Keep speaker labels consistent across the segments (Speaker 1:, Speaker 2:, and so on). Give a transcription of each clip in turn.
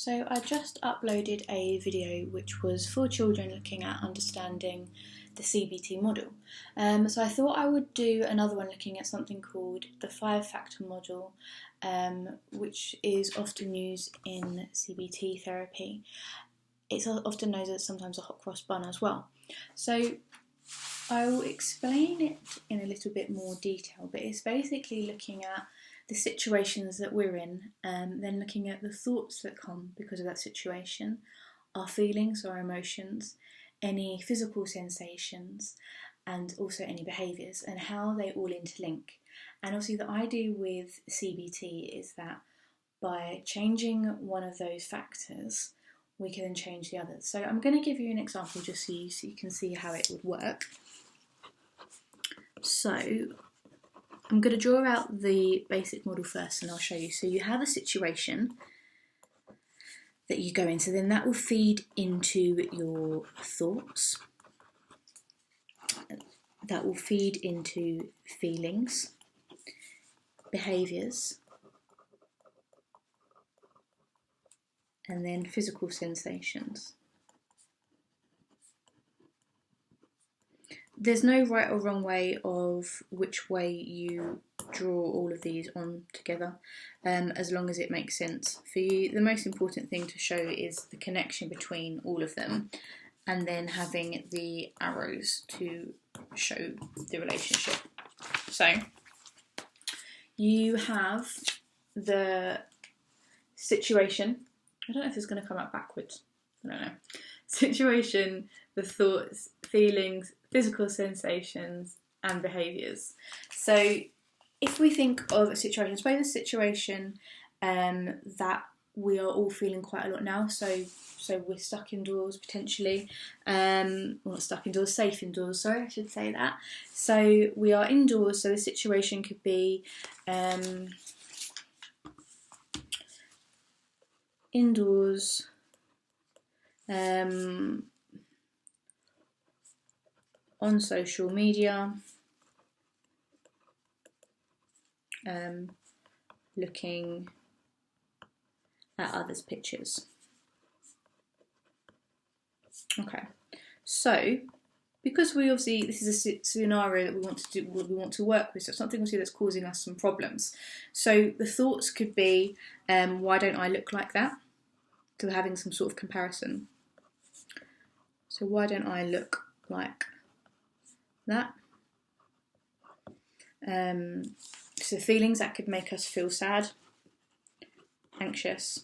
Speaker 1: So I just uploaded a video which was for children looking at understanding the CBT model. So I thought I would do another one looking at something called the 5-factor model, which is often used in CBT therapy. It's often known as sometimes a hot cross bun as well. So I will explain it in a little bit more detail, but it's basically looking at the situations that we're in, then looking at the thoughts that come because of that situation, our feelings, our emotions, any physical sensations, and also any behaviours, and how they all interlink. And obviously the idea with CBT is that by changing one of those factors, we can then change the others. So I'm going to give you an example just so you can see how it would work. So I'm going to draw out the basic model first and I'll show you. So you have a situation that you go into, then that will feed into your thoughts, that will feed into feelings, behaviours, and then physical sensations. There's no right or wrong way of which way you draw all of these on together, as long as it makes sense. For you, the most important thing to show is the connection between all of them, and then having the arrows to show the relationship. So you have the situation. I don't know if it's going to come out backwards. I don't know. Situation, the thoughts, feelings, physical sensations, and behaviours. So if we think of a situation, suppose a situation that we are all feeling quite a lot now, so we're stuck indoors potentially, well, not stuck indoors, safe indoors, sorry, I should say that. So we are indoors, so the situation could be indoors, on social media, looking at others' pictures. Okay, so because we obviously, this is a scenario that we want to do, we want to work with, so something obviously that's causing us some problems. So the thoughts could be, why don't I look like that? So we're having some sort of comparison. So why don't I look like that? So feelings that could make us feel sad, anxious,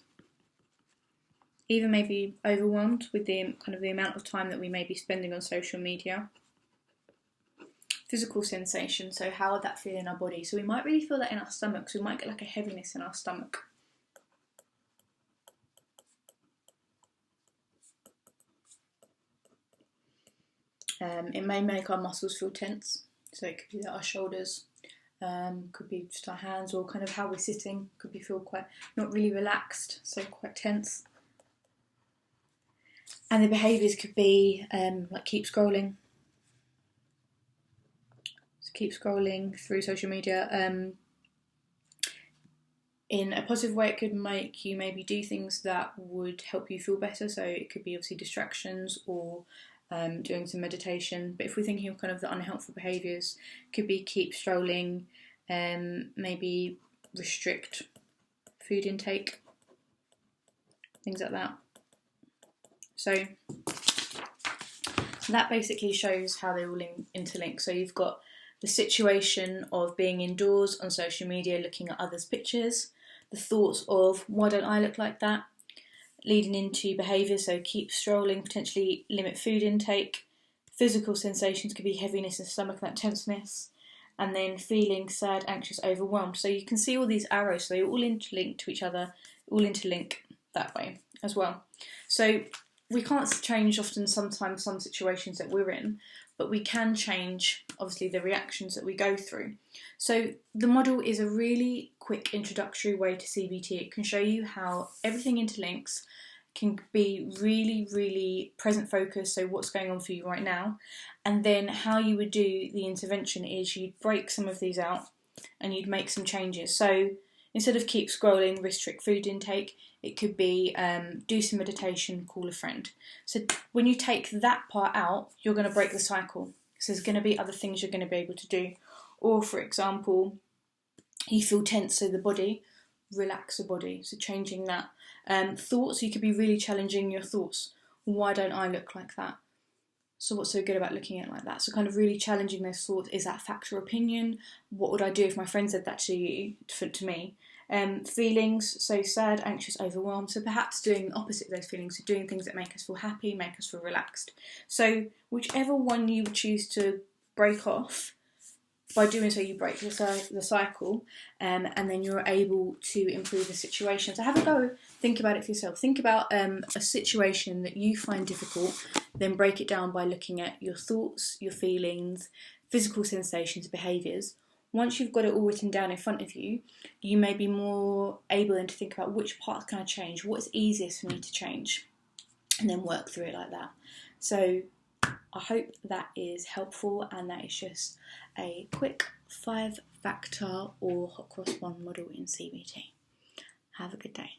Speaker 1: even maybe overwhelmed with the kind of the amount of time that we may be spending on social media. Physical sensation, so how would that feel in our body? So we might really feel that in our stomach, so we might get like a heaviness in our stomach. It may make our muscles feel tense, so it could be that our shoulders, could be just our hands, or kind of how we're sitting, could be feel quite not really relaxed, so quite tense. And the behaviours could be like keep scrolling. So keep scrolling through social media. In a positive way, it could make you maybe do things that would help you feel better. So it could be obviously distractions or doing some meditation. But if we're thinking of kind of the unhelpful behaviours, could be keep scrolling, maybe restrict food intake, things like that. So that basically shows how they all interlink. So you've got the situation of being indoors on social media looking at others' pictures, the thoughts of why don't I look like that, leading into behaviour, so keep scrolling, potentially limit food intake. Physical sensations could be heaviness in the stomach, that tenseness, and then feeling sad, anxious, overwhelmed. So you can see all these arrows, so they all interlink to each other, all interlink that way as well. So we can't change often sometimes some situations that we're in, but we can change obviously the reactions that we go through. So the model is a really quick introductory way to CBT. It can show you how everything interlinks, can be really, really present focused, so what's going on for you right now, and then how you would do the intervention is you'd break some of these out and you'd make some changes. So instead of keep scrolling, restrict food intake. It could be do some meditation, call a friend. So when you take that part out, you're going to break the cycle. So there's going to be other things you're going to be able to do. Or, for example, you feel tense, so the body, relax the body. So changing that. Thoughts, you could be really challenging your thoughts. Why don't I look like that? So what's so good about looking at it like that? So kind of really challenging those thoughts. Is that fact or opinion? What would I do if my friend said that to you, to me? Feelings, so sad, anxious, overwhelmed. So perhaps doing the opposite of those feelings, so doing things that make us feel happy, make us feel relaxed. So whichever one you would choose to break off, by doing so you break the cycle, and then you're able to improve the situation. So have a go, think about it for yourself. Think about a situation that you find difficult, then break it down by looking at your thoughts, your feelings, physical sensations, behaviours. Once you've got it all written down in front of you, you may be more able then to think about which parts can I change, what is easiest for me to change, and then work through it like that. So I hope that is helpful, and that is just a quick 5-factor or hot cross bond model in CBT. Have a good day.